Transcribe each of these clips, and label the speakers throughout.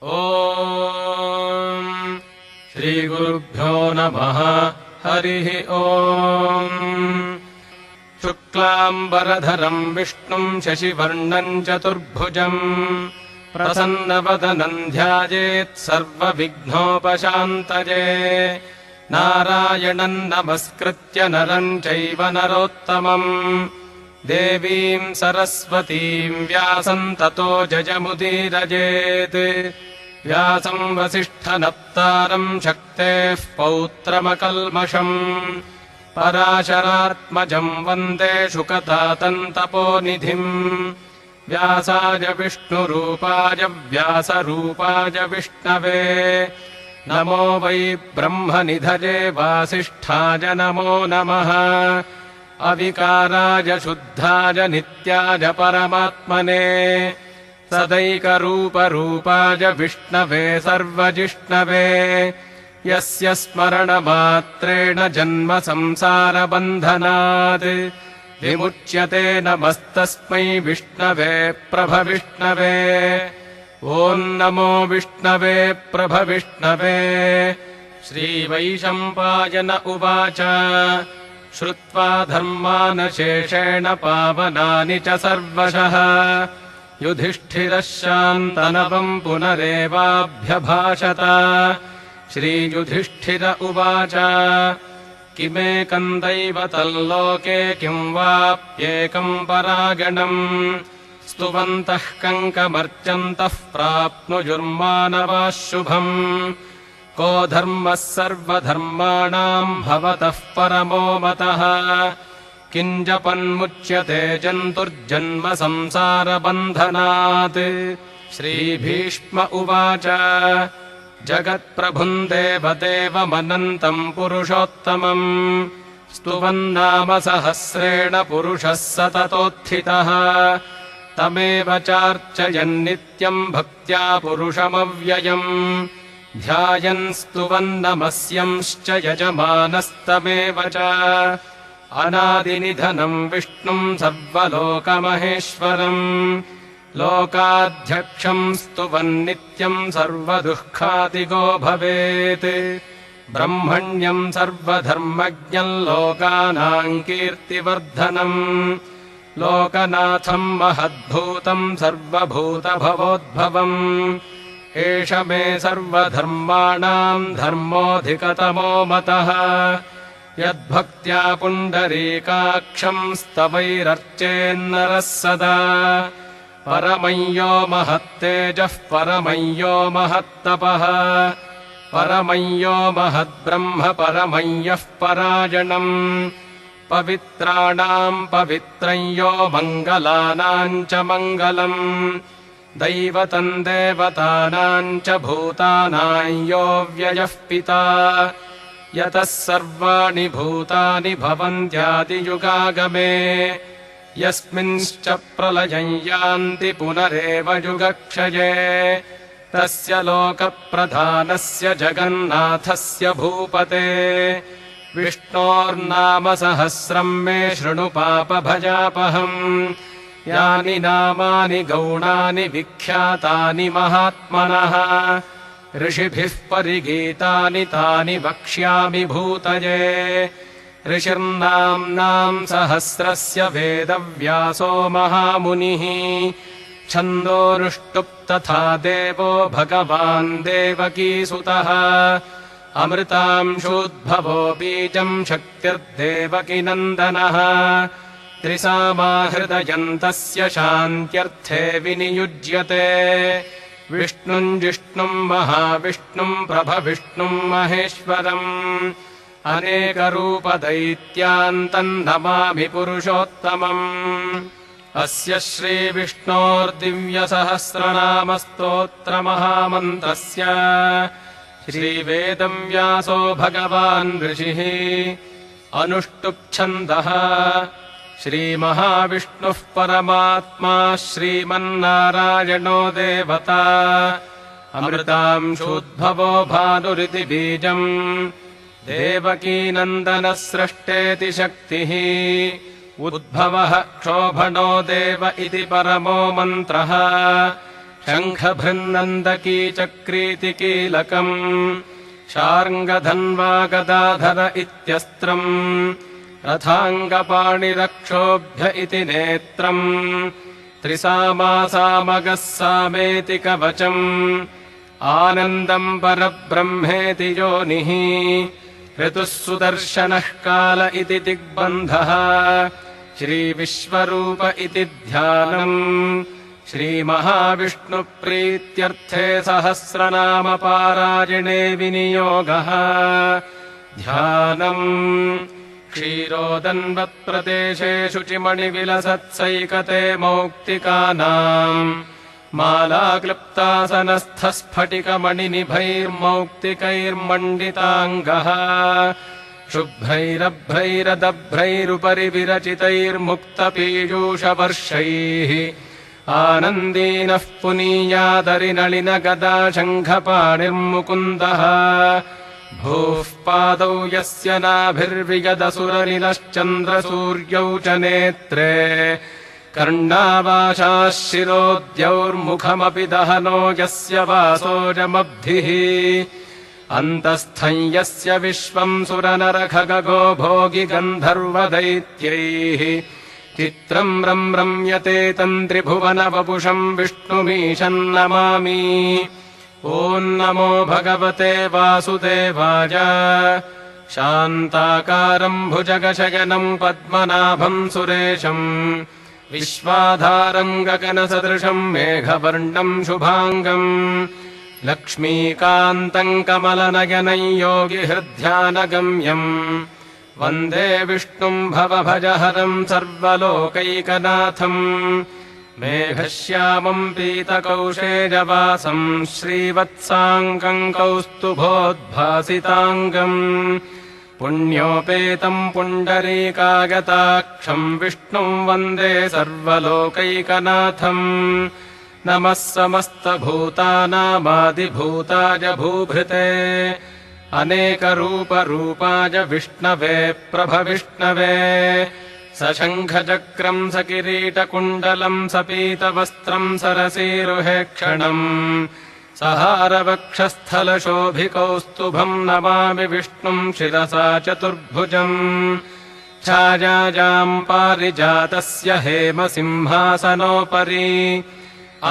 Speaker 1: ॐ श्रीगुरुभ्यो नमः। हरिः ॐ। शुक्लाम्बरधरम् विष्णुम् शशिवर्णम् चतुर्भुजम् प्रसन्नवदनम् ध्यायेत् सर्वविघ्नोपशान्तये। नारायणम् नमस्कृत्य नरम् चैव नरोत्तमम् देवीम् सरस्वतीम् व्यासम् ततो जयमुदीरयेत्। व्यासम् वसिष्ठनप्तारम् शक्तेः पौत्रमकल्मषम् पराशरात्मजम् वन्दे शुकतातम् तपोनिधिम्। व्यासाय विष्णुरूपाय व्यासरूपाय विष्णवे नमो वै ब्रह्मनिधये वासिष्ठाय नमो नमः। अविकाराय शुद्धाय नित्याय परमात्मने सदैकरूपरूपाय विष्णवे सर्वजिष्णवे यस्य स्मरणमात्रेण जन्म संसारबन्धनात् विमुच्यते नमस्तस्मै विष्णवे प्रभविष्णवे। ॐ नमो विष्णवे प्रभविष्णवे। श्रीवैशम्पायन उवाच श्रुत्वा धर्मानशेषेण पावनानि च सर्वशः युधिष्ठिरः शान्तनवम् पुनरेवाभ्यभाषत। श्रीयुधिष्ठिर उवाच किमेकम् दैवतल्लोके किम् वाप्येकम् परागणम् स्तुवन्तः कङ्कमर्चन्तः प्राप्नुयुर्मानवाः शुभम्। को धर्मः सर्वधर्माणाम् भवतः परमो मतः किम् जपन्मुच्यते जन्तुर्जन्म संसारबन्धनात्। श्रीभीष्म उवाच जगत्प्रभुम् देवदेवमनन्तम् पुरुषोत्तमम् स्तुवन्नाम सहस्रेण पुरुषः सततोत्थितः तमेव चार्चयन्नित्यम् भक्त्या पुरुषमव्ययम् ध्यायन् स्तुवन्नमस्यंश्च यजमानस्तमेव च। अनादिनिधनम् विष्णुम् सर्वलोकमहेश्वरम् लोकाध्यक्षम् स्तुवन्नित्यम् सर्वदुःखातिगो भवेत्। ब्रह्मण्यम् सर्वधर्मज्ञम् लोकानाम् कीर्तिवर्धनम् लोकनाथम् महद्भूतम् सर्वभूतभवोद्भवम् एष मे सर्वधर्माणाम् धर्मोऽधिकतमो मतः। यद्भक्त्या पुण्डरीकाक्षम् स्तवैरर्चेन्नरः सदा परमय्यो महत्तेजः परमय्यो महत्तपः परमय्यो महद्ब्रह्म परमय्यः परायणम् पवित्राणाम् पवित्रय्यो मङ्गलानाम् च मङ्गलम् दैवतम् देवतानाम् च भूतानाम् यो व्ययः पिता यतः सर्वाणि भूतानि भवन्त्यादियुगागमे यस्मिंश्च प्रलयम् यान्ति पुनरेव युगक्षये तस्य लोकप्रधानस्य जगन्नाथस्य भूपते विष्णोर्नाम सहस्रम् मे शृणु पापभजापहम्। यानि नामानि गौणानि विख्यातानि महात्मनः ऋषिभिः परिगीतानि तानि वक्ष्यामि भूतये। ऋषिर्नाम्नाम् सहस्रस्य वेदव्यासो महामुनिः छन्दोनुष्टुप् तथा देवो भगवान् देवकीसुतः अमृतांशूद्भवो बीजम् शक्तिर्देवकीनन्दनः त्रिसामाहृदयन्तस्य शान्त्यर्थे विनियुज्यते। विष्णुम् जिष्णुम् महाविष्णुम् प्रभविष्णुम् महेश्वरम् अनेकरूपदैत्यान्तम् नमामि पुरुषोत्तमम्। अस्य श्रीविष्णोर्दिव्यसहस्रनामस्तोत्रमहामन्त्रस्य श्रीवेदम् व्यासो भगवान् ऋषिः अनुष्टुप्छन्दः श्रीमहाविष्णुः परमात्मा श्रीमन्नारायणो देवता अमृतांशूद्भवो भानुरिति बीजम् देवकीनन्दनः सृष्टेति शक्तिः उद्भवः क्षोभणो देव इति परमो मन्त्रः शङ्खभृन्नन्दकी चक्रीति कीलकम् शार्ङ्गधन्वा गदाधर इत्यस्त्रम् रथाङ्गपाणिरक्षोभ्य इति नेत्रम् त्रिसामासामगः सामेति कवचम् आनन्दम् परब्रह्मेति योनिः ऋतुः सुदर्शनः काल इति दिग्बन्धः श्रीविश्वरूप इति ध्यानम् श्रीमहाविष्णुप्रीत्यर्थे सहस्रनामपारायणे विनियोगः ध्यानम् क्षीरोदन्वत्प्रदेशे शुचिमणिविलसत्सैकते मौक्तिकानाम् मालाक्लृप्तासनस्थस्फटिकमणिनिभैर्मौक्तिकैर्मण्डिताङ्गः शुभ्रैरभ्रैरदभ्रैरुपरि विरचितैर्मुक्तपीयूषवर्षैः आनन्दीनः पुनीयादरिनलिनगदा शङ्खपाणिर्मुकुन्दः भूः पादौ यस्य नाभिर्विगदसुरनिलश्चन्द्रसूर्यौ च नेत्रे कर्णावाशाः शिरोद्यौर्मुखमपि दहनो यस्य वासोजमब्धिः अन्तस्थम् यस्य विश्वम् सुरनरखगो भोगि गन्धर्वदैत्यैः चित्रम् रम्यते तन्त्रिभुवनवपुषम् विष्णुमीशम् नमामि ॐ नमो भगवते वासुदेवाय शान्ताकारम् भुजगशयनम् पद्मनाभम् सुरेशम् विश्वाधारम् गगनसदृशम् मेघवर्णम् शुभाङ्गम् लक्ष्मीकान्तम् कमलनयनम् योगिहृद्ध्यानगम्यम् वन्दे विष्णुम् भवभजहरम् सर्वलोकैकनाथम् मेघश्यामम् पीतकौशेजवासम् श्रीवत्साङ्गम् कौस्तुभोद्भासिताङ्गम् पुण्योपेतम् पुण्डरीकागताक्षम् विष्णुम् वन्दे सर्वलोकैकनाथम् नमः समस्तभूतानामादिभूताय भूभृते अनेकरूपरूपाय विष्णवे प्रभविष्णवे सशङ्खचक्रम् सकिरीटकुण्डलम् सपीतवस्त्रम् सरसीरुहेक्षणम् सहारवक्षस्थलशोभिकौस्तुभम् नमामि विष्णुम् शिरसा चतुर्भुजम् छायायाम् पारिजातस्य हेमसिंहासनोपरि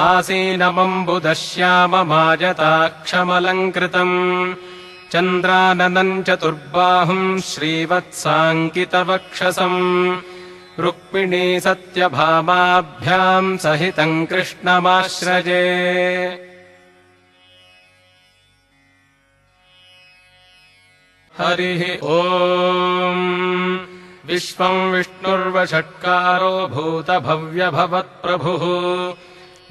Speaker 1: आसीनमम्बुदश्याममाजताक्षमलङ्कृतम् चन्द्राननम् चतुर्बाहुम् श्रीवत्साङ्कितवक्षसम् रुक्मिणी सत्यभामाभ्याम् सहितम् कृष्णमाश्रजे हरिः ॐ विश्वम् विष्णुर्वषट्कारो भूतभव्यभवत्प्रभुः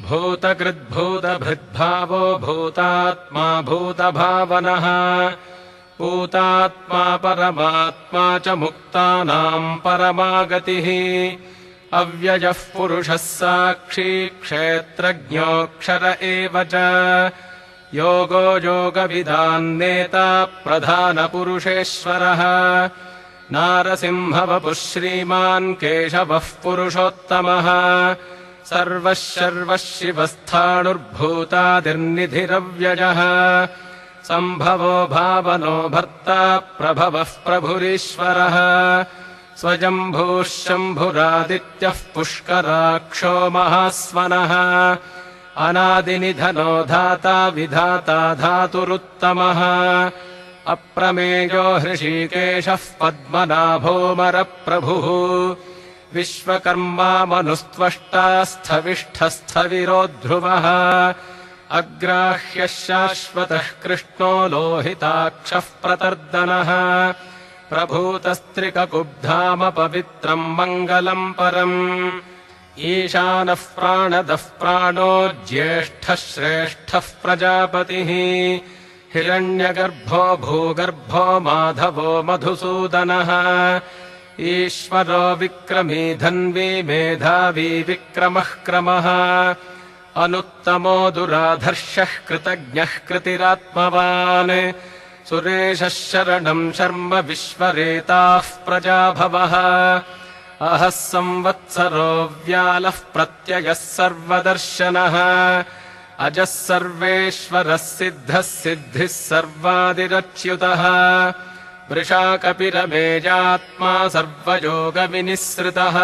Speaker 1: भूतकृद्भूतभृद्भावो भूतात्मा भूतभावनः भूतात्मा परमात्मा च मुक्तानाम् परमागतिः अव्ययः पुरुषः साक्षी क्षेत्रज्ञोऽक्षर एव च योगो योगविदान्नेता प्रधानपुरुषेश्वरः नारसिंहवपुः श्रीमान् केशवः पुरुषोत्तमः सर्वः शर्वः शिवस्थाणुर्भूतादिर्निधिरव्ययः सम्भवो भावनो भर्ता प्रभवः प्रभुरीश्वरः स्वयम्भूः शम्भुरादित्यः पुष्कराक्षो महास्वनः अनादिनिधनो धाता विधाता धातुरुत्तमः अप्रमेयो हृषीकेशः पद्मनाभोमरप्रभुः विश्वकर्मा मनुस्त्वष्टास्थविष्ठस्थविरो ध्रुवः अग्राह्यः शाश्वतः कृष्णो लोहिताक्षः प्रतर्दनः प्रभूतस्त्रिककुब्धाम पवित्रम् मङ्गलम् परम् ईशानः प्राणदः प्राणो ज्येष्ठः श्रेष्ठः प्रजापतिः हिरण्यगर्भो भूगर्भो माधवो मधुसूदनः ईश्वरो विक्रमी धन्वी मेधावी विक्रमः क्रमः अनुत्तमो दुराधर्षः कृतज्ञः कृतिरात्मवान् सुरेशः शरणम् शर्म विश्वरेताः प्रजाभवः अहः संवत्सरो व्यालः प्रत्ययः सर्वदर्शनः अजः सर्वेश्वरः सिद्धः सिद्धिः सर्वादिरच्युतः वृषाकपिरमेजात्मा सर्वयोगविनिःसृतः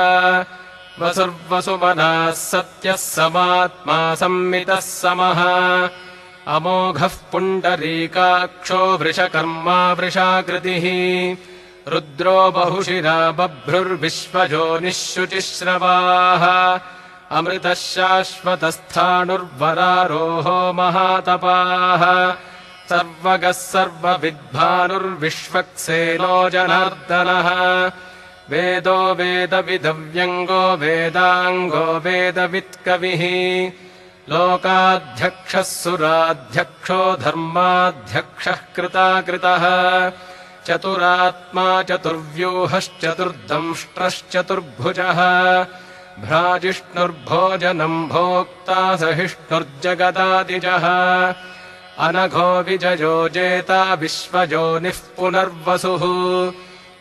Speaker 1: वसुर्वसुमनः सत्यः समात्मा संमितः समः अमोघः पुण्डरीकाक्षो वृषकर्मा वृषाकृतिः रुद्रो बहुशिरा बभ्रुर्विश्वजोनिः शुचिश्रवाः अमृतः शाश्वतस्थाणुर्वरारोहो महातपाः सर्वगः सर्वविद्भानुर्विश्वक्सेनो जनार्दनः वेदो वेदविदव्यङ्गो वेदाङ्गो वेदवित्कविः लोकाध्यक्षः सुराध्यक्षो धर्माध्यक्षः कृताकृतः चतुरात्मा चतुर्व्यूहश्चतुर्दंष्ट्रश्चतुर्भुजः भ्राजिष्णुर्भोजनम् भोक्ता सहिष्णुर्जगदादिजः अनघो विजयो जेता विश्वजोनिः पुनर्वसुः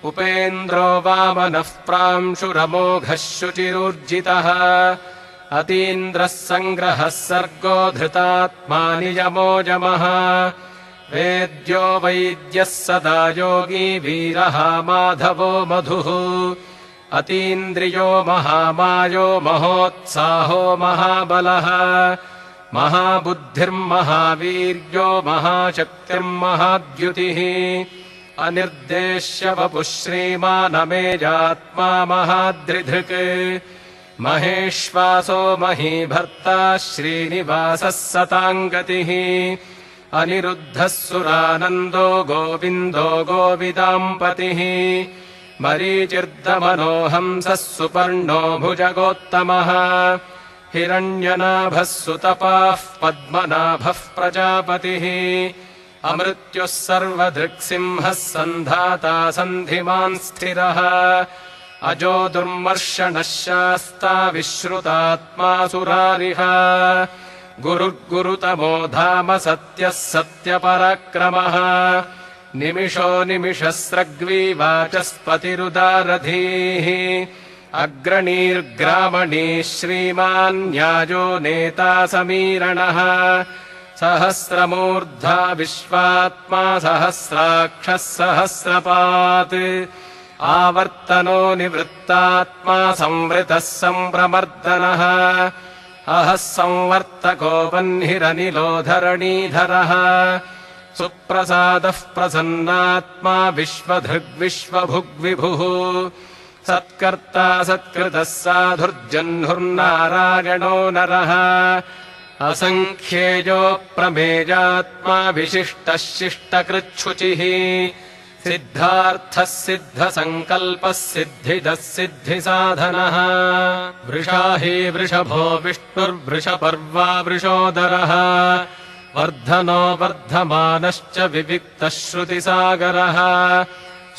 Speaker 1: उपेन्द्रो वामनः प्रांशुरमोघः शुचिरूर्जितः अतीन्द्रः सङ्ग्रहः सर्गो धृतात्मा नियमो यमः वेद्यो वैद्यः सदा योगी वीरः माधवो मधुः अतीन्द्रियो महामायो महोत्साहो महाबलः महाबुद्धिर्महावीर्यो महाशक्तिर्महाद्युतिः अनिर्देश्य वपुः श्रीमानमेजात्मा महाद्रिधृक् महेश्वासो महीभर्ता श्रीनिवासः सताङ्गतिः अनिरुद्धः सुरानन्दो गोविन्दो गोविदाम्पतिः मरीचिर्दमनोहंसः सुपर्णो भुजगोत्तमः हिरण्यनाभः सुतपाः पद्मनाभः प्रजापतिः अमृत्युः सर्वदृक्सिंहः सन्धाता सन्धिमान् स्थिरः अजो दुर्मर्षणः शास्ता विश्रुतात्मा सुरारिः गुरुर्गुरुतमो धाम सत्यः सत्यपराक्रमः निमिषो निमिषस्रग्वी वाचस्पतिरुदारधीः अग्रणीर्ग्रामणीः श्रीमान् न्यायो नेता समीरणः सहस्रमूर्धा विश्वात्मा सहस्राक्षः सहस्रपात् आवर्तनो निवृत्तात्मा संवृतः सम्प्रमर्दनः अहः संवर्तको वह्निरनिलो धरणीधरः सुप्रसादः प्रसन्नात्मा विश्वधृग्विश्वभुग्विभुः सत्कर्ता सत्कृतः साधुर्जह्नुर्नारायणो नरः असङ्ख्येयो प्रमेयात्मा विशिष्टः शिष्टकृच्छुचिः सिद्धार्थः सिद्धसङ्कल्पः सिद्धिदः सिद्धिसाधनः वृषा हि वृषभो विष्णुर्वृषपर्वा वृषोदरः वर्धनो वर्धमानश्च विविक्तः श्रुतिसागरः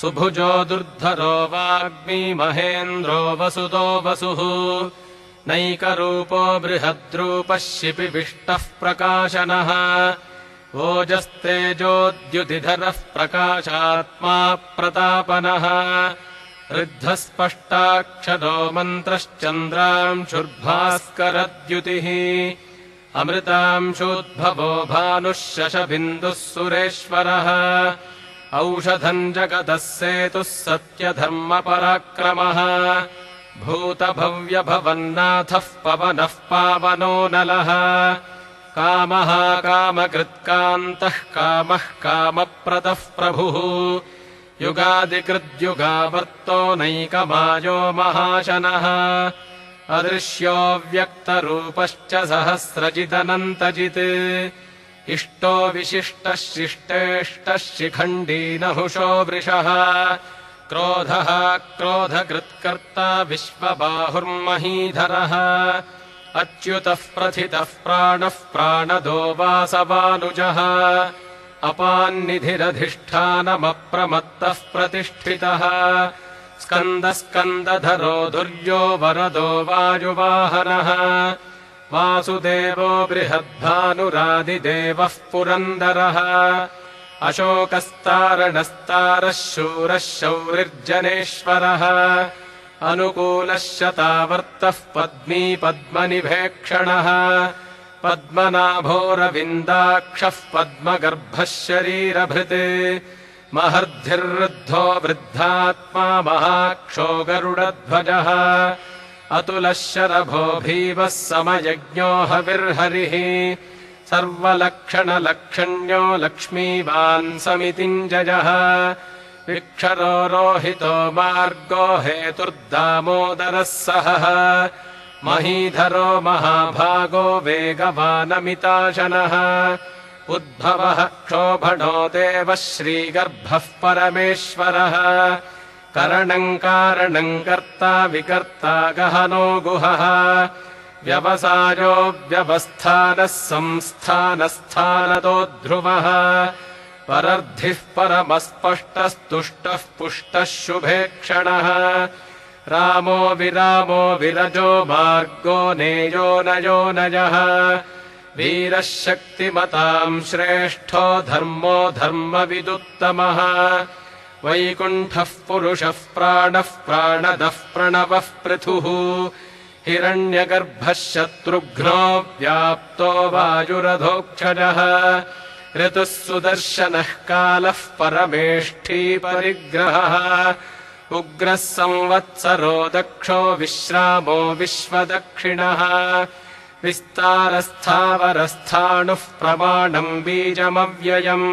Speaker 1: सुभुजो दुर्धरो वाग्मी महेन्द्रो वसुतो वसुः नैकरूपो बृहद्रूपः शिपिविष्टः प्रकाशनः ओजस्तेजोद्युतिधरः प्रकाशात्मा प्रतापनः ऋद्धस्पष्टाक्षरो मन्त्रश्चन्द्रांशुर्भास्करद्युतिः अमृतांशोद्भवो भानुः शशबिन्दुः सुरेश्वरः औषधम् जगतः सेतुः सत्यधर्मपराक्रमः भूतभव्यभवन्नाथः पवनः पावनो नलः कामः कामकृत्कान्तः कामः कामप्रदः प्रभुः युगादिकृद्युगावर्तो नैकमायो महाशनः अदृश्यो व्यक्तरूपश्च सहस्रजिदनन्तजित् इष्टो विशिष्टः शिष्टेष्टः शिखण्डी नहुषो वृषः क्रोधः क्रोधकृत्कर्ता विश्वबाहुर्महीधरः अच्युतः प्रथितः प्राणः प्राणदो वासवानुजः अपान्निधिरधिष्ठानमप्रमत्तः प्रतिष्ठितः स्कन्दस्कन्दधरो दुर्यो वरदो वायुवाहनः वासुदेवो बृहद्भानुरादिदेवः पुरन्दरः अशोकस्तारणस्तारः शूरः शौरिर्जनेश्वरः अनुकूलः शतावर्तः पद्मी पद्मनिभेक्षणः पद्मनाभोरविन्दाक्षः पद्मगर्भः शरीरभृत् महर्धिर्वृद्धो वृद्धात्मा महाक्षो गरुडध्वजः अतुलः शरभो भीमः समयज्ञो हविर्हरिः सर्वलक्षणलक्षण्यो लक्ष्मीवान् समितिञ्जयः विक्षरो रोहितो मार्गो हेतुर्दामोदरः सहः महीधरो महाभागो वेगवानमिताशनः उद्भवः क्षोभणो देवः श्रीगर्भः परमेश्वरः करणम् कारणम् कर्ता विकर्ता गहनो गुहः व्यवसायो व्यवस्थानः संस्थानस्थानतो ध्रुवः परर्धिः परमस्पष्टस्तुष्टः पुष्टः शुभेक्षणः रामो विरामो विरजो मार्गो नेयो नयो नयः वीरः शक्तिमताम् श्रेष्ठो धर्मो धर्मविदुत्तमः वैकुण्ठः पुरुषः प्राणः प्राणदः प्रणवः पृथुः हिरण्यगर्भः शत्रुघ्नो व्याप्तो वायुरधोक्षजः ऋतुः सुदर्शनः कालः परमेष्ठी परिग्रहः उग्रः संवत्सरो दक्षो विश्रामो विश्वदक्षिणः विस्तारस्थावरस्थाणुः प्रमाणम् बीजमव्ययम्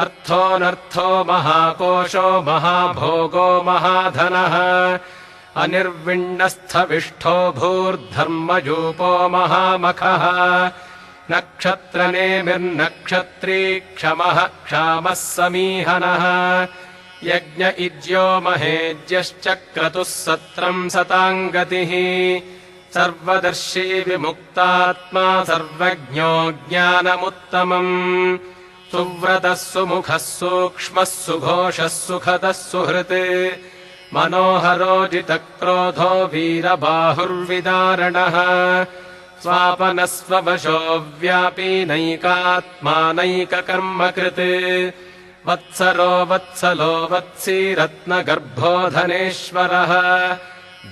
Speaker 1: अर्थोऽनर्थो महाकोशो महाभोगो महाधनः अनिर्विण्णस्थविष्ठो भूर्धर्मयूपो महामखः नक्षत्रनेमिर्नक्षत्री क्षमः क्षामः समीहनः यज्ञ इज्यो महेज्यश्च क्रतुः सत्रम् सताम् गतिः सर्वदर्शी विमुक्तात्मा सर्वज्ञो ज्ञानमुत्तमम् सुव्रतः सुमुखः सूक्ष्मः सुघोषः सुखदः सुहृत् मनोहरो जितक्रोधो वीरबाहुर्विदारणः स्वापनस्ववशो व्यापी नैकात्मानैककर्मकृत् वत्सरो वत्सलो वत्सी रत्नगर्भो धनेश्वरः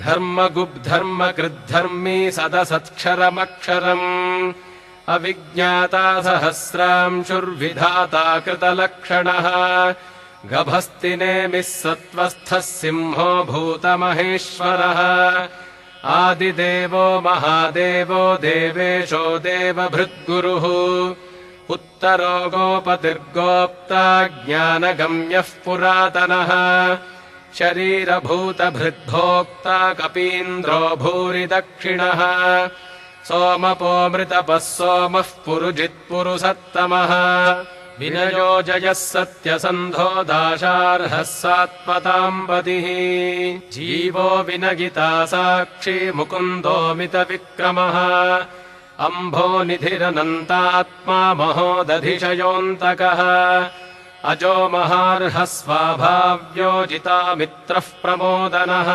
Speaker 1: धर्मगुब्धर्मकृद्धर्मी सदसत्क्षरमक्षरम् अविज्ञाता सहस्रांशुर्विधाता कृतलक्षणः गभस्तिनेमिः सत्त्वस्थः सिंहो भूतमहेश्वरः आदिदेवो महादेवो देवेशो देवभृद्गुरुः उत्तरो गोपतिर्गोप्ता ज्ञानगम्यः पुरातनः शरीरभूतभृद्भोक्ता कपीन्द्रो भूरि दक्षिणः सोमपोमृतपः सोमः पुरुजित्पुरुसत्तमः विनयो जयः सत्यसन्धो दाशार्हः सात्वताम्पतिः जीवो विनगिता साक्षी मुकुन्दोमितविक्रमः अम्भोनिधिरनन्तात्मा महोदधिशयोऽन्तकः अजो महार्हः स्वाभाव्यो जितामित्रः प्रमोदनः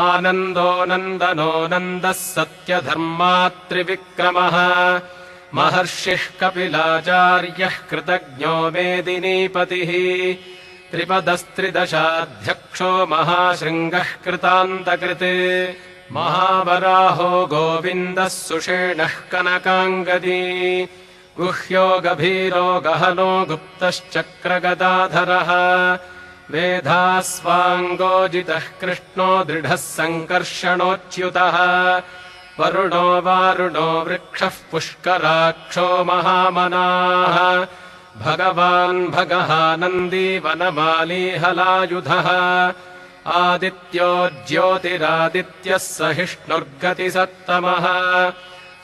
Speaker 1: आनन्दो नन्दनो नन्दः सत्यधर्मात्रिविक्रमः महर्षिः कपिलाचार्यः कृतज्ञो मेदिनीपतिः त्रिपदस्त्रिदशाध्यक्षो महाशृङ्गः कृतान्तकृत् महावराहो गोविन्दः सुषेणः कनकाङ्गदी गुह्यो गभीरो गहनो गुप्तश्चक्रगदाधरः वेधास्वाङ्गोजितः कृष्णो दृढः सङ्कर्षणोच्युतः वरुणो वारुणो वृक्षः पुष्कराक्षो महामनाः भगवान् भगः नन्दी वनमाली हलायुधः आदित्यो ज्योतिरादित्यः सहिष्णुर्गतिसत्तमः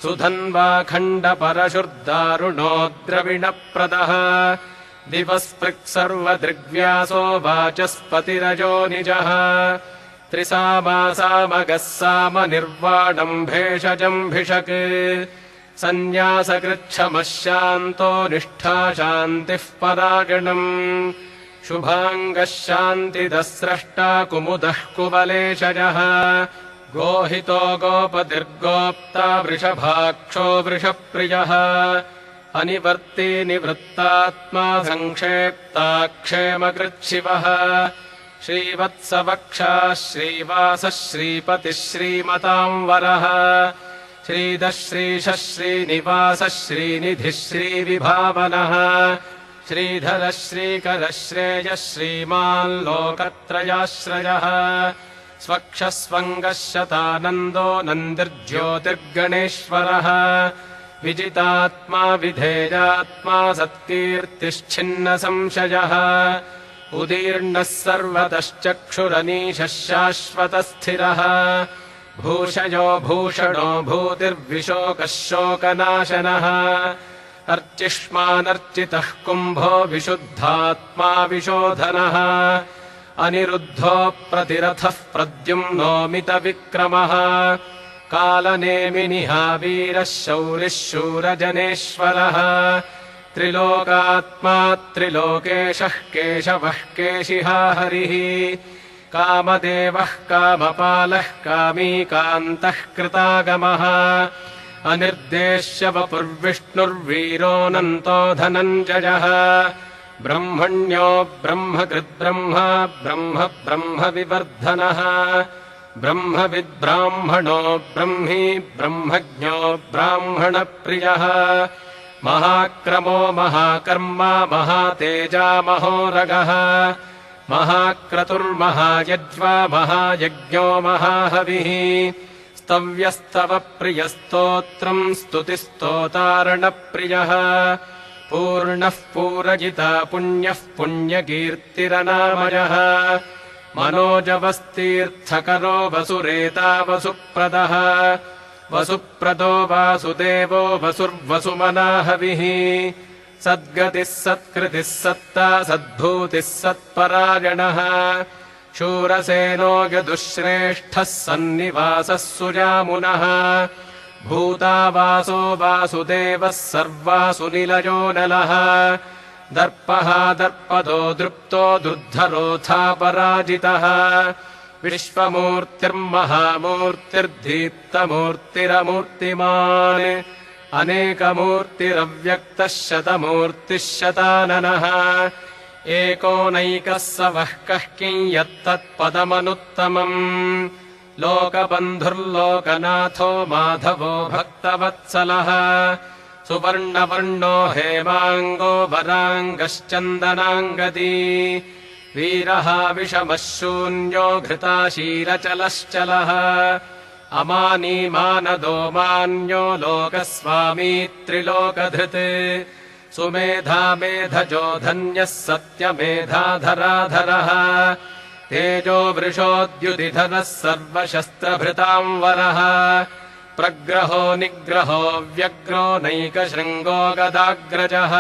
Speaker 1: सुधन्वाखण्डपरशुर्दारुणो द्रविणप्रदः दिवस्पृक्सर्वदृग्व्यासो वाचस्पतिरजो निजः त्रिसामासामगः सामनिर्वाणम् भेषजम् भिषक् सन्न्यासकृच्छमः शान्तो निष्ठा शान्तिः परायणम् शुभाङ्गः शान्तिदः स्रष्टा कुमुदः कुवलेशजः गोहितो गोपतिर्गोप्ता वृषभाक्षो वृषप्रियः अनिवर्ती निवृत्तात्मा सङ्क्षेप्ता क्षेमकृच्छिवः श्रीवत्सवक्षः श्रीवासः श्रीपतिः श्रीमताम् वरः श्रीदः श्रीशः श्रीनिवासः श्रीनिधिः श्रीविभावनः श्रीधरः श्रीकरः श्रेयः श्रीमान् लोकत्रयाश्रयः स्वक्षस्वङ्गः शतानन्दो नन्दिर्ज्योतिर्गणेश्वरः विजितात्मा विधेयात्मा सत्कीर्तिश्छिन्नसंशयः उदीर्णः सर्वतश्चक्षुरनीशः शाश्वतस्थिरः भूषयो भूषणो भूतिर्विशोकः शोकनाशनः अर्चिष्मानर्चितः कुम्भो विशुद्धात्मा विशोधनः अनिरुद्धो प्रतिरथः प्रद्युम्नोमितविक्रमः कालनेमिनिः वीरः शौरिः शूरजनेश्वरः त्रिलोकात्मा त्रिलोकेशः केशवः केशिहा हरिः कामदेवः कामपालः कामीकान्तः कृतागमः अनिर्देश्य वपुर्विष्णुर्वीरोऽनन्तो धनञ्जयः ब्रह्मण्यो ब्रह्मकृद्ब्रह्म ब्रह्म ब्रह्मविवर्धनः ब्रह्मविद्ब्राह्मणो ब्रह्मी ब्रह्मज्ञो ब्राह्मणप्रियः महाक्रमो महाकर्मा महातेजा महोरगः महाक्रतुर्महायज्वा महायज्ञो महाहविः स्तव्यस्तव प्रियस्तोत्रम् स्तुतिस्तोतारणप्रियः पूर्णः पूरजिता पुण्यः पुण्यकीर्तिरनामयः मनोजवस्तीर्थकरो वसुरेता वसुप्रदः वसुप्रदो वासुदेवो वसुर्वसुमनाहविः सद्गतिः सत्कृतिः सत्ता सद्भूतिः सत्परायणः शूरसेनो यदुश्रेष्ठः सन्निवासः सुजामुनः भूतावासो वासुदेवः सर्वासु निलयो नलः दर्पः दर्पदो दृप्तो दुर्धरोऽथा पराजितः विश्वमूर्तिर्महामूर्तिर्दीप्तमूर्तिरमूर्तिमान् अनेकमूर्तिरव्यक्तः शतमूर्तिः शताननः एकोनैकः स वः कः किम् यत्तत्पदमनुत्तमम् लोकबन्धुर्लोकनाथो माधवो भक्तवत्सलः सुवर्णवर्णो हेमाङ्गो वराङ्गश्चन्दनाङ्गदी वीरः विषमः शून्यो घृताशीरचलश्चलः अमानी मानदो मान्यो लोकस्वामी त्रिलोकधृत् सुमेधा मेधजो धन्यः सत्यमेधाधराधरः तेजो वृषोद्युतिधरः सर्वशस्त्रभृतांवरः प्रग्रहो निग्रहो व्यग्रो नैकशृङ्गो गदाग्रजः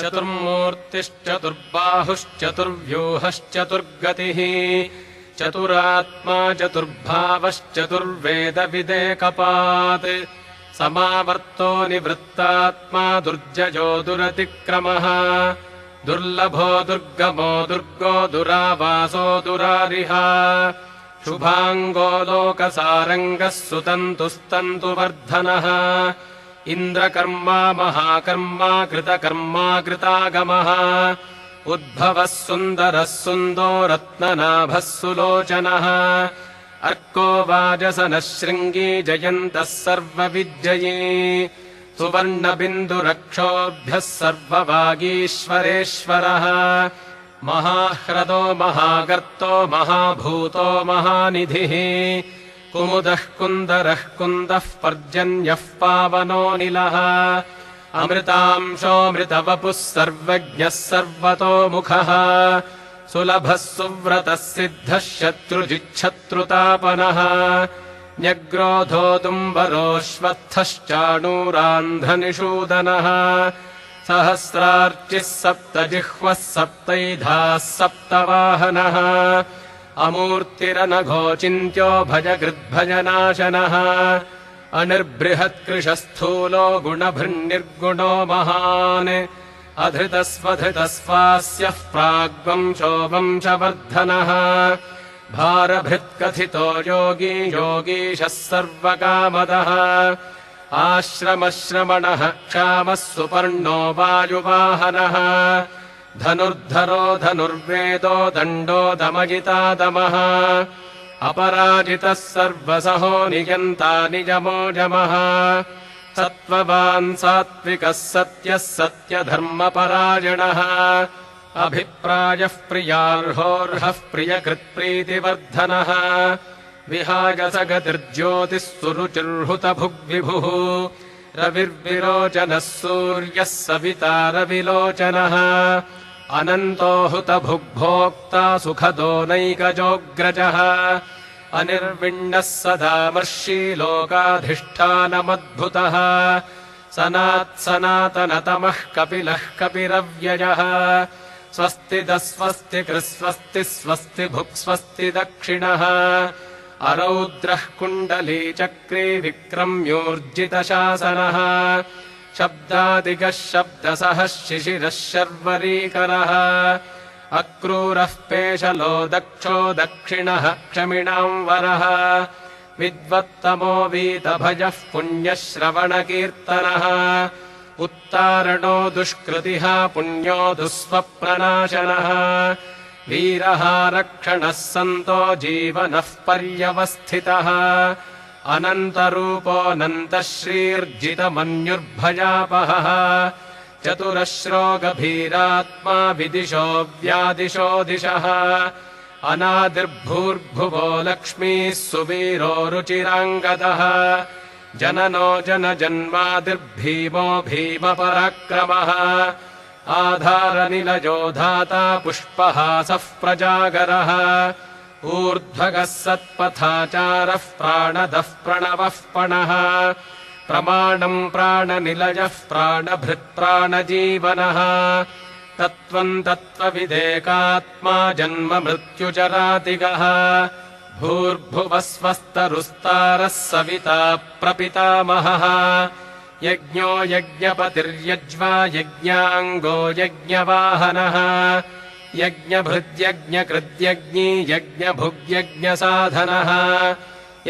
Speaker 1: चतुर्मूर्तिश्चतुर्बाहुश्चतुर्व्यूहश्चतुर्गतिः चतुरात्मा चतुर्भावश्चतुर्वेदविदेकपात् समावर्तो निवृत्तात्मा दुर्जयो दुरतिक्रमः दुर्लभो दुर्गमो दुर्गो दुरावासो दुरारिः शुभाङ्गो लोकसारङ्गः सुतन्तुस्तन्तुवर्धनः इन्द्रकर्मा महाकर्मा कृतकर्मा कृतागमः उद्भवः सुन्दरः सुन्दो रत्ननाभः सुलोचनः अर्को वाजसनः शृङ्गी जयन्तः सर्वविजयी सुवर्णबिन्दुरक्षोभ्यः सर्ववागीश्वरेश्वरः महाह्रदो महागर्तो महाभूतो महानिधिः कुमुदः कुन्दरः कुन्दः पर्जन्यः पावनोऽनिलः अमृतांशोऽमृतवपुः सर्वज्ञः सर्वतोमुखः सुलभः सुव्रतः सिद्धः शत्रुजिच्छत्रुतापनः न्यग्रोधो दुम्बरोऽश्वत्थश्चाणूरान्ध्रनिषूदनः सहस्रार्चिः सप्तजिह्वः सप्तैधाः सप्तवाहनः अमूर्तिरनघोचिन्त्यो भजकृद्भजनाशनः अनिर्बृहत्कृशस्थूलो गुणभृन्निर्गुणो महान् अधृतस्वधृतस्वास्यः प्राग्वंशो वंशवर्धनः भारभृत्कथितो योगी योगीशः सर्वकामदः आश्रमश्रमणः क्षामः सुपर्णो वायुवाहनः धनुर्धरो धनुर्वेदो दण्डो दमयिता दमः अपराजितः सर्वसहो नियन्ता निजमोजमः सत्त्ववान् सात्विकः सत्यः सत्यधर्मपरायणः अभिप्रायः प्रियार्होर्हः प्रियकृत्प्रीतिवर्धनः विहाय स गतिर्ज्योतिः सुरुचिर्हुतभुग्विभुः रविर्विरोचनः सूर्यः सविता रविलोचनः अनन्तो हुतभुग्भोक्ता सुखदो नैकजोऽग्रजः अनिर्विण्णः सदामर्षि लोकाधिष्ठानमद्भुतः सनात्सनातनतमः कपिलः कपिरव्ययः स्वस्तिदः स्वस्तिकृस्वस्ति स्वस्ति भुक्स्वस्ति दक्षिणः अरौद्रः कुण्डलीचक्रे विक्रम्योर्जितशासनः शब्दादिगः शब्दसः शिशिरः शर्वरीकरः अक्रूरः पेशलो दक्षो दक्षिणः क्षमिणाम् वरः विद्वत्तमो वीतभजः पुण्यश्रवणकीर्तनः उत्तारणो दुष्कृतिः पुण्यो दुःस्वप्ननाशनः वीरः रक्षणः सन्तो जीवनः पर्यवस्थितः अनन्तरूपोऽनन्तः श्रीर्जितमन्युर्भयापहः चतुरश्रो गभीरात्मा विदिशो व्यादिशो दिशः अनादिर्भूर्भुवो लक्ष्मीः सुवीरो रुचिराङ्गदः जननो जनजन्मादिर्भीमो भीमपराक्रमः आधारनिलयो धाता पुष्पहासः प्रजागरः ऊर्ध्वगः सत्पथाचारः प्राणदः प्रणवः पणः प्रमाणम् प्राणनिलयः प्राणभृत्प्राणजीवनः तत्त्वम् तत्त्वविदेकात्मा जन्म मृत्युचरातिगः भूर्भुवः स्वस्तरुस्तारः सविता प्रपितामहः यज्ञो यज्ञपतिर्यज्वा यज्ञाङ्गो यज्ञवाहनः यज्ञभृद्यज्ञकृद्यज्ञी यज्ञभुग्यज्ञसाधनः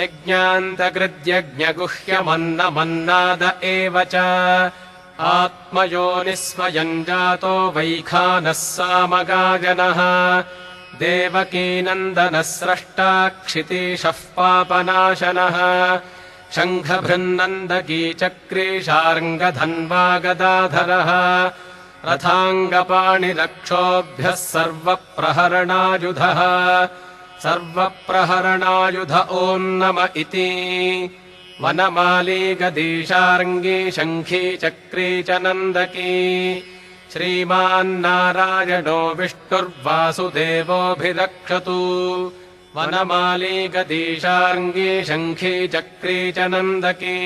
Speaker 1: यज्ञान्तकृद्यज्ञगुह्यमन्नमन्नाद एव च आत्मयोनिः स्वयम् जातो वैखानः सामगाजनः देवकीनन्दनः स्रष्टा क्षितीशः पापनाशनः शङ्खभृन्नन्दकी चक्रीशार्ङ्गधन्वा गदाधरः रथाङ्गपाणिरक्षोभ्यः सर्वप्रहरणायुधः सर्वप्रहरणायुध ॐ नम इति वनमाली गदीशार्ङ्गी शङ्खी चक्री च नन्दकी श्रीमान्नारायणो विष्णुर्वासुदेवोऽभिरक्षतु वनमाली गदीशार्ङ्गी शङ्खी चक्री च नन्दकी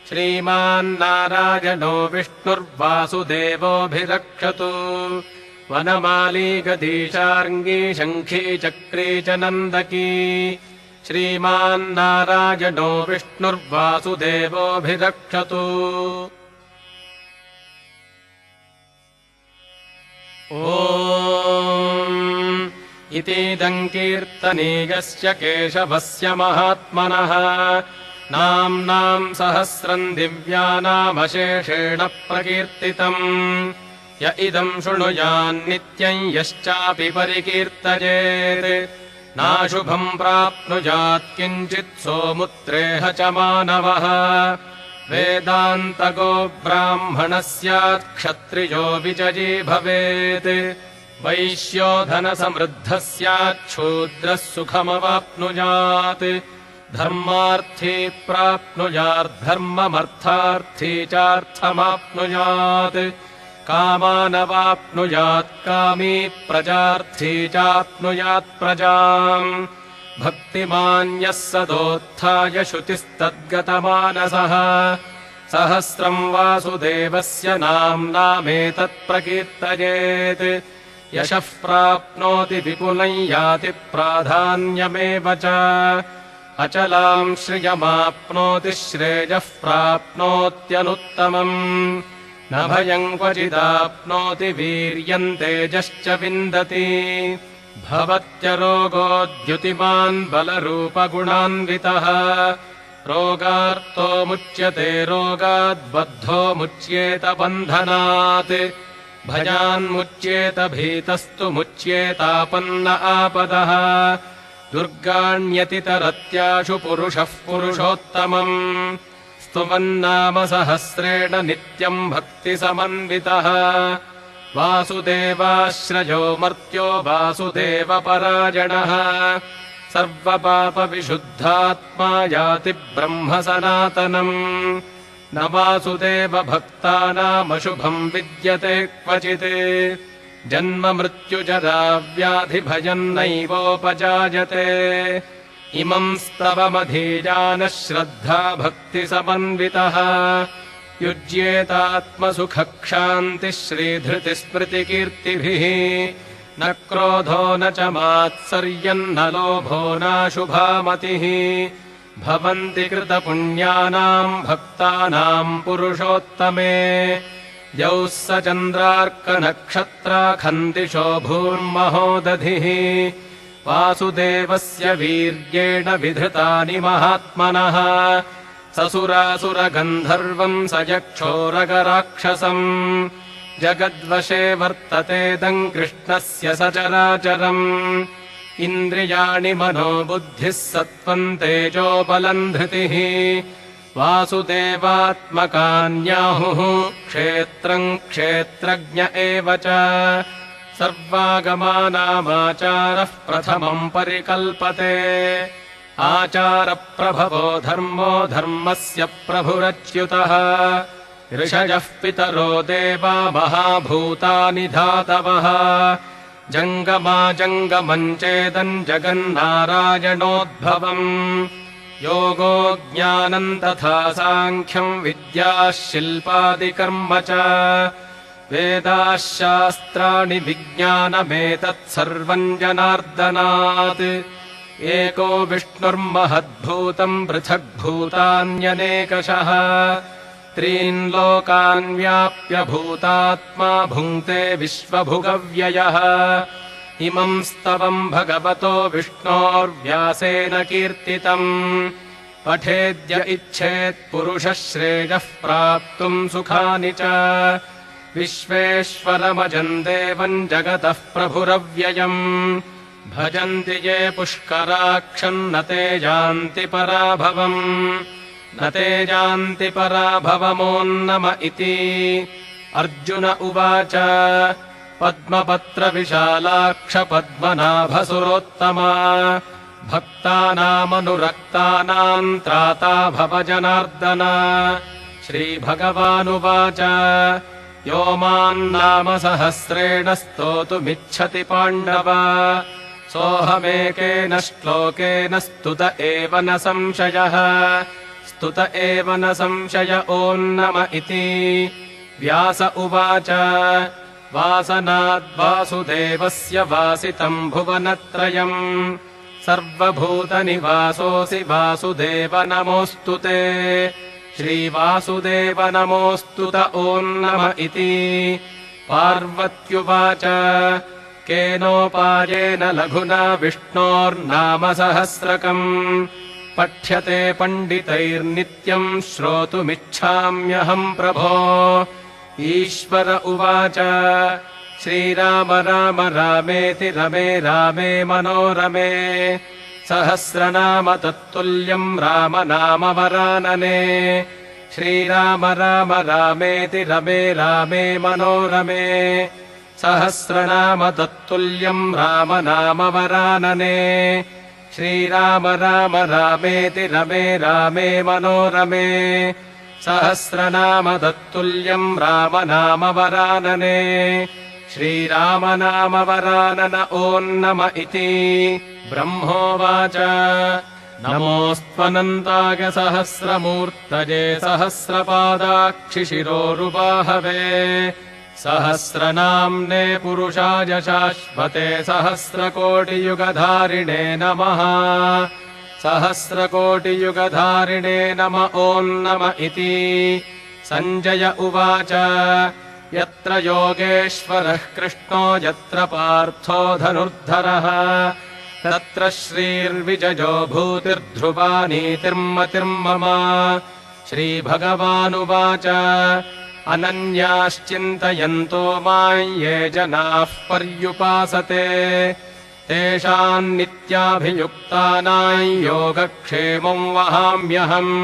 Speaker 1: श्रीमान्नारायणो विष्णुर्वासुदेवोऽभिरक्षतु वनमाली गदीशार्ङ्गी शङ्खी चक्री च नन्दकी श्रीमान्नारायणो विष्णुर्वासुदेवोऽभिरक्षतु ॐ इतीदम् कीर्तनीयस्य केशवस्य महात्मनः नाम्नाम् सहस्रम् दिव्यानामशेषेण प्रकीर्तितम् य इदम् शृणुयान्नित्यम् यश्चापि परिकीर्तयेत् नाशुभम् प्राप्नुयात् किञ्चित् सोमुत्रेह च मानवः वेदान्तगो ब्राह्मणः स्यात् क्षत्रियो विजयी भवेत् वैश्यो धनसमृद्धः स्यात् शूद्रः सुखमवाप्नुयात् धर्मार्थी प्राप्नुयाद्धर्ममर्थार्थी चार्थमाप्नुयात् कामानवाप्नुयात् कामी प्रजार्थी चाप्नुयात् प्रजाम् भक्तिमान्यः सदोत्थाय श्रुतिस्तद्गतमानसः सहस्रम् वासुदेवस्य नाम्नामेतत्प्रकीर्तयेत् यशः प्राप्नोति विपुलम् याति प्राधान्यमेव च अचलाम् श्रियमाप्नोति श्रेयः प्राप्नोत्यनुत्तमम् न भयम् क्वचिदाप्नोति वीर्यम् तेजश्च विन्दति भवत्यरोगोद्युतिमान् बलरूपगुणान्वितः रोगार्तो मुच्यते रोगाद्बद्धो मुच्येत बन्धनात् भयान्मुच्येत भीतस्तु मुच्येतापन्न आपदः दुर्गाण्यतितरत्याशु पुरुषः पुरुषोत्तमम् स्तुवन्नाम सहस्रेण नित्यम् भक्तिसमन्वितः वासुदेवाश्रयो मर्त्यो वासुदेवपरायणः सर्वपापविशुद्धात्मा याति ब्रह्म सनातनम् न वासुदेवभक्तानामशुभम् विद्यते क्वचित् जन्म मृत्युजरा व्याधिभयन्नैवोपजायते इमम् स्तवमधीजानः श्रद्धा भक्तिसमन्वितः युज्येतात्मसुखक्षान्तिः श्रीधृतिस्मृतिकीर्तिभिः न क्रोधो न च मात्सर्यन्न लोभो नाशुभामतिः भवन्ति कृतपुण्यानाम् भक्तानाम् पुरुषोत्तमे यौ स चन्द्रार्कनक्षत्राखन्दिशो भूर्महोदधिः वासुदेवस्य वीर्येण विधृतानि महात्मनः ससुरासुरगन्धर्वम् स यक्षोरगराक्षसम् जगद्वशे वर्ततेदम् कृष्णस्य सचराचरम् इन्द्रियाणि मनो बुद्धिः सत्त्वम् तेजोबलम् धृतिः वासुदेवात्मकान्याहुः क्षेत्रम् क्षेत्रज्ञ एव च सर्वागमानामाचारः प्रथमम् परिकल्पते आचारप्रभवो धर्मो धर्मस्य प्रभुरच्युतः ऋषयः पितरो देवा महाभूतानि धातवः जङ्गमाजङ्गमम् चेदम् जगन्नारायणोद्भवम् योगो ज्ञानम् तथा साङ्ख्यम् विद्याः शिल्पादिकर्म च वेदाः शास्त्राणि विज्ञानमेतत्सर्वम् जनार्दनात् एको विष्णुर्महद्भूतम् पृथग्भूतान्यनेकशः त्रीन् लोकान् व्याप्य भूतात्मा भुङ्क्ते विश्वभुगव्ययः इमम् स्तवम् भगवतो विष्णोर्व्यासेन कीर्तितम् पठेद्य इच्छेत् पुरुषः श्रेयः प्राप्तुम् सुखानि च विश्वेश्वरमजम् देवम् जगतः प्रभुरव्ययम् भजन्ति ये पुष्कराक्षम् न ते यान्ति पराभवम् न ते यान्ति पराभवमोन्नम इति अर्जुन उवाच पद्मपत्रविशालाक्ष पद्मनाभसुरोत्तमा भक्तानामनुरक्तानाम् त्राता भव जनार्दन श्रीभगवानुवाच यो मान्नाम सहस्रेण स्तोतुमिच्छति पाण्डव सोऽहमेकेन श्लोकेन स्तुत एव न संशयः स्तुत एव न संशय ओन्नम इति व्यास उवाच वासनाद्वासुदेवस्य वासितम् भुवनत्रयम् सर्वभूतनिवासोऽसि वासुदेव नमोऽस्तु ते श्रीवासुदेव नमोऽस्तु त ओन्नम इति पार्वत्युवाच केनोपायेन लघुना विष्णोर्नाम सहस्रकम् पठ्यते पण्डितैर्नित्यम् श्रोतुमिच्छाम्यहम् प्रभो ईश्वर उवाच श्रीराम राम रामेति रमे रामे मनोरमे सहस्रनाम तत्तुल्यम् राम नाम वरानने श्रीराम राम रामेति रमे रामे मनोरमे सहस्रनाम तत्तुल्यम् राम नाम वरानने श्रीराम राम रामेति रमे रामे मनोरमे सहस्रनाम तत्तुल्यम् राम नाम वरानने श्रीराम नाम वरानन ओन्नम इति ब्रह्मोवाच नमोऽस्त्वनन्ताय सहस्रमूर्तये सहस्रपादाक्षिशिरोरुबाहवे सहस्रनाम्ने पुरुषाय शाश्वते सहस्रकोटियुगधारिणे नमः सहस्रकोटियुगधारिणे नम ओन्नम इति सञ्जय उवाच यत्र योगेश्वरः कृष्णो यत्र पार्थो धनुर्धरः तत्र श्रीर्विजयो भूतिर्ध्रुवा नीतिर्मतिर्मम श्रीभगवानुवाच अनन्याश्चिन्तयन्तो माम् ये जनाः पर्युपासते तेषाम् नित्याभियुक्तानाम् योगक्षेमम् वहाम्यहम्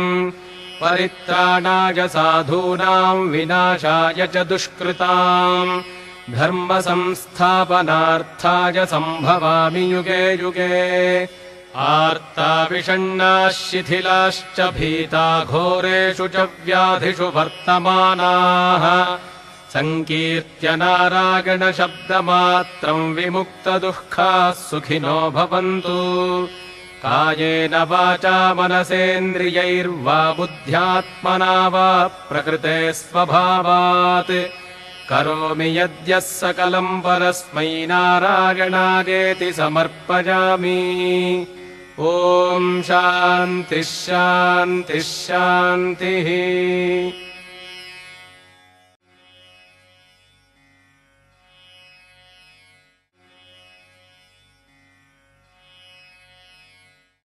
Speaker 1: परित्राणाय साधूनाम् विनाशाय च दुष्कृताम् धर्मसंस्थापनार्थाय सम्भवामि युगे युगे आर्ता विषण्णाः शिथिलाश्च भीता घोरेषु च व्याधिषु वर्तमानाः सङ्कीर्त्य नारायणशब्दमात्रम् विमुक्तदुःखाः सुखिनो भवन्तु कायेन वाचा मनसेन्द्रियैर्वा बुद्ध्यात्मना वा प्रकृते स्वभावात् करोमि यद्यः सकलम् परस्मै नारायणायेति समर्पयामि ॐ शान्तिः शान्तिः शान्तिः।